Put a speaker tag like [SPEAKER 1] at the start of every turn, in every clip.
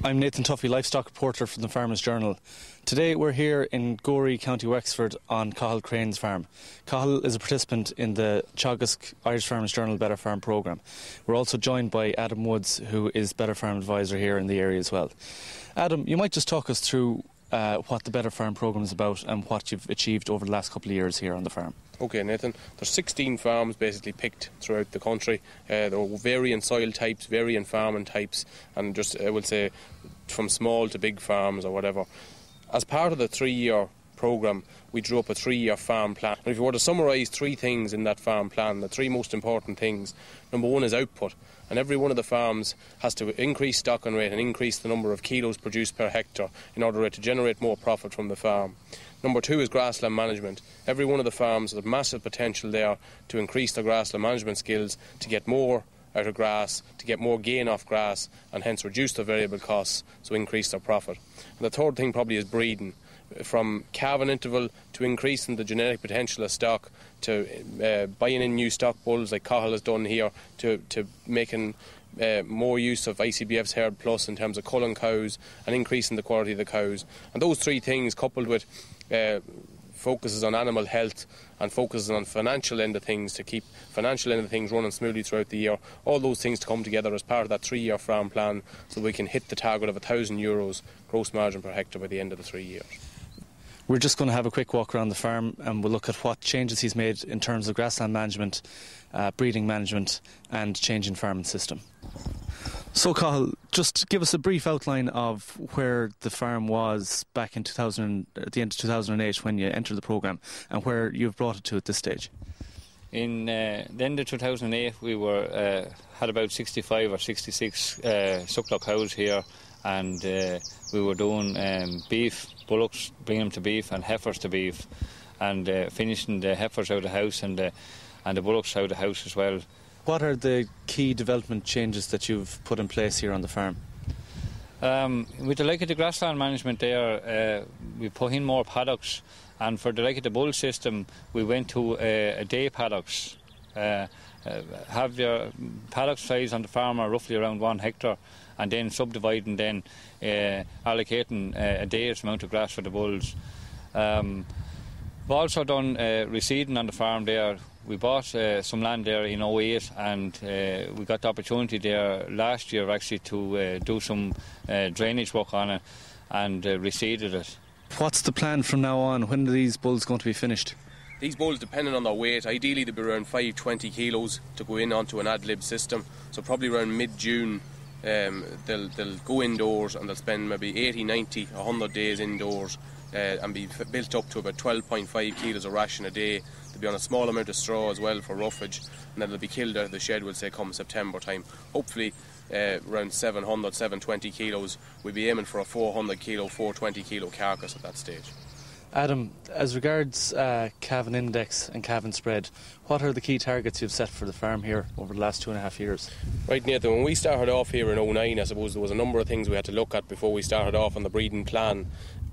[SPEAKER 1] I'm Nathan Tuffy, livestock reporter from the Farmers Journal. Today we're here in Gorey, County Wexford on Cathal Crean's farm. Cathal is a participant in the Teagasc Irish Farmers Journal Better Farm programme. We're also joined by Adam Woods, who is Better Farm advisor here in the area as well. Adam, you might just talk us through what the Better Farm programme is about and what you've achieved over the last couple of years here on the farm.
[SPEAKER 2] OK, Nathan. There's 16 farms basically picked throughout the country. There are varying soil types, varying farming types, and just, I would say, from small to big farms or whatever. As part of the 3-year programme, we drew up a 3-year farm plan. And if you were to summarise 3 things in that farm plan, the 3 most important things, number 1 is output. And every one of the farms has to increase stocking rate and increase the number of kilos produced per hectare in order to generate more profit from the farm. Number 2 is grassland management. Every one of the farms has massive potential there to increase their grassland management skills, to get more out of grass, to get more gain off grass, and hence reduce their variable costs, so increase their profit. And the third thing probably is breeding. From calving interval to increasing the genetic potential of stock, to buying in new stock bulls like Cathal has done here, to making more use of ICBF's Herd Plus in terms of culling cows and increasing the quality of the cows. And those 3 things, coupled with focuses on animal health and focuses on financial end of things, to keep financial end of things running smoothly throughout the year, all those things to come together as part of that 3-year farm plan so we can hit the target of €1,000 gross margin per hectare by the end of the 3 years.
[SPEAKER 1] We're just going to have a quick walk around the farm and we'll look at what changes he's made in terms of grassland management, breeding management and change in farming system. So Cathal, just give us a brief outline of where the farm was back in at the end of 2008 when you entered the programme, and where you've brought it to at this stage.
[SPEAKER 3] In the end of 2008 we had about 65 or 66 suckler cows here, and we were doing beef, bullocks, bringing them to beef, and heifers to beef, and finishing the heifers out of the house and the bullocks out of the house as well.
[SPEAKER 1] What are the key development changes that you've put in place here on the farm?
[SPEAKER 3] With the like of the grassland management there, we put in more paddocks, and for the like of the bull system we went to a day paddocks. Have your paddock size on the farm are roughly around 1 hectare, and then subdividing, then allocating a day's amount of grass for the bulls. We've also done reseeding on the farm there. We bought some land there in 2008, and we got the opportunity there last year actually to do some drainage work on it and reseeded it.
[SPEAKER 1] What's the plan from now on? When are these bulls going to be finished?
[SPEAKER 2] These bulls, depending on their weight, ideally they'll be around 520 kilos to go in onto an ad lib system. So probably around mid-June they'll go indoors, and they'll spend maybe 80, 90, 100 days indoors and be built up to about 12.5 kilos of ration a day. They'll be on a small amount of straw as well for roughage, and then they'll be killed out of the shed, we'll say, come September time. Hopefully around 700, 720 kilos. We'll be aiming for a 400 kilo, 420 kilo carcass at that stage.
[SPEAKER 1] Adam, as regards calving index and calving spread, what are the key targets you've set for the farm here over the last 2.5 years?
[SPEAKER 2] Right, Nathan, when we started off here in 2009, I suppose there was a number of things we had to look at before we started off on the breeding plan.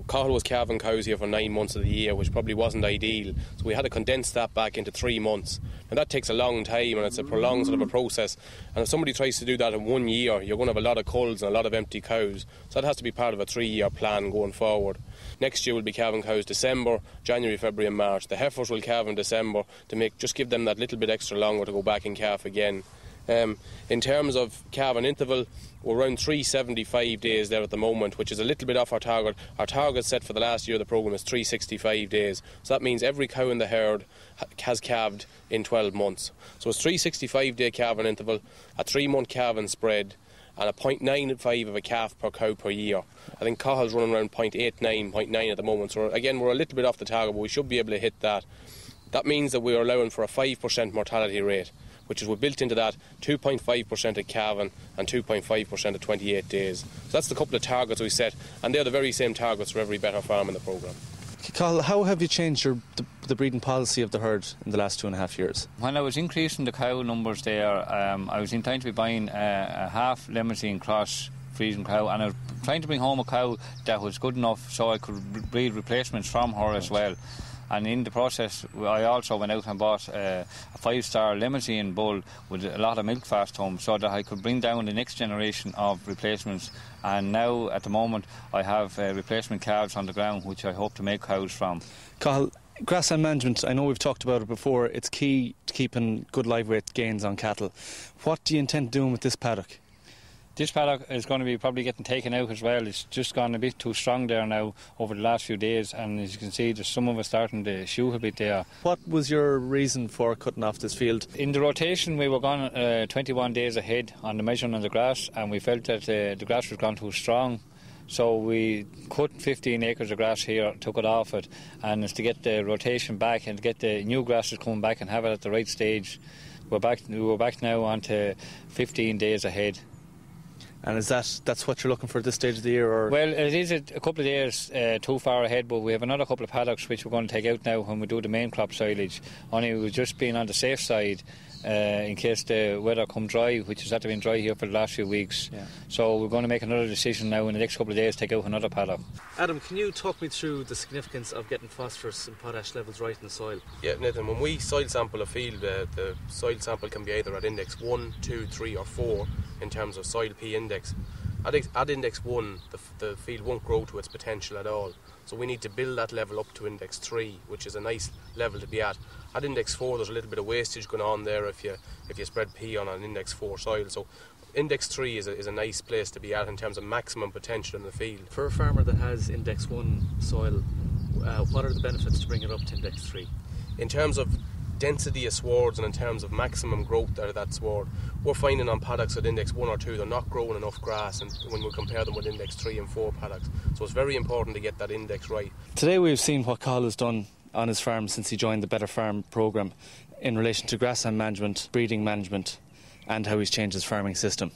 [SPEAKER 2] Cathal was calving cows here for 9 months of the year, which probably wasn't ideal, so we had to condense that back into 3 months. And that takes a long time, and it's a prolonged sort of a process, and if somebody tries to do that in 1 year, you're going to have a lot of culls and a lot of empty cows, so that has to be part of a 3-year plan going forward. Next year we'll be calving cows December, January, February and March. The heifers will calve in December to just give them that little bit extra longer to go back and calf again. In terms of calving interval, we're around 375 days there at the moment, which is a little bit off our target. Our target set for the last year of the programme is 365 days. So that means every cow in the herd has calved in 12 months. So it's 365 day calving interval, a 3-month calving spread, and a 0.95 of a calf per cow per year. I think Cahill's running around 0.89, 0.9 at the moment. So again, we're a little bit off the target, but we should be able to hit that. That means that we are allowing for a 5% mortality rate, which is, we're built into that 2.5% at calving and 2.5% at 28 days. So that's the couple of targets we set, and they're the very same targets for every Better Farm in the programme.
[SPEAKER 1] Cathal, how have you changed the breeding policy of the herd in the last 2.5 years?
[SPEAKER 3] When I was increasing the cow numbers there, I was intending to be buying a half Limousin cross freezing cow, and I was trying to bring home a cow that was good enough so I could breed replacements from her as well. and in the process I also went out and bought a 5-star limousine bull with a lot of milk fast home, so that I could bring down the next generation of replacements. And now at the moment I have replacement calves on the ground which I hope to make cows from.
[SPEAKER 1] Cathal, grassland management, I know we've talked about it before, it's key to keeping good live weight gains on cattle. What do you intend doing with this paddock?
[SPEAKER 3] This paddock is going to be probably getting taken out as well. It's just gone a bit too strong there now over the last few days, and as you can see there's some of us starting to shoot a bit there.
[SPEAKER 1] What was your reason for cutting off this field?
[SPEAKER 3] In the rotation we were gone 21 days ahead on the measuring of the grass, and we felt that the grass was gone too strong. So we cut 15 acres of grass here, took it off it, and it's to get the rotation back and to get the new grasses coming back and have it at the right stage. We're back now on to 15 days ahead.
[SPEAKER 1] And is that's what you're looking for at this stage of the year? Or?
[SPEAKER 3] Well, it is a couple of days too far ahead, but we have another couple of paddocks which we're going to take out now when we do the main crop silage. Only we've just been on the safe side in case the weather come dry, which has had to been dry here for the last few weeks.
[SPEAKER 1] Yeah.
[SPEAKER 3] So we're going to make another decision now in the next couple of days to take out another paddock.
[SPEAKER 1] Adam, can you talk me through the significance of getting phosphorus and potash levels right in the soil?
[SPEAKER 2] Yeah, Nathan, when we soil sample a field, the soil sample can be either at index 1, 2, 3 or 4 in terms of soil P index. At index 1, the field won't grow to its potential at all. So we need to build that level up to index 3, which is a nice level to be at. At index 4, there's a little bit of wastage going on there if you spread P on an index 4 soil. So index 3 is a nice place to be at in terms of maximum potential in the field.
[SPEAKER 1] For a farmer that has index 1 soil, what are the benefits to bring it up to index 3?
[SPEAKER 2] In terms of density of swards and in terms of maximum growth out of that sward, we're finding on paddocks at index 1 or 2 they're not growing enough grass, and when we compare them with index 3 and 4 paddocks. So it's very important to get that index right.
[SPEAKER 1] Today we've seen what Cathal has done on his farm since he joined the Better Farm programme in relation to grassland management, breeding management and how he's changed his farming system.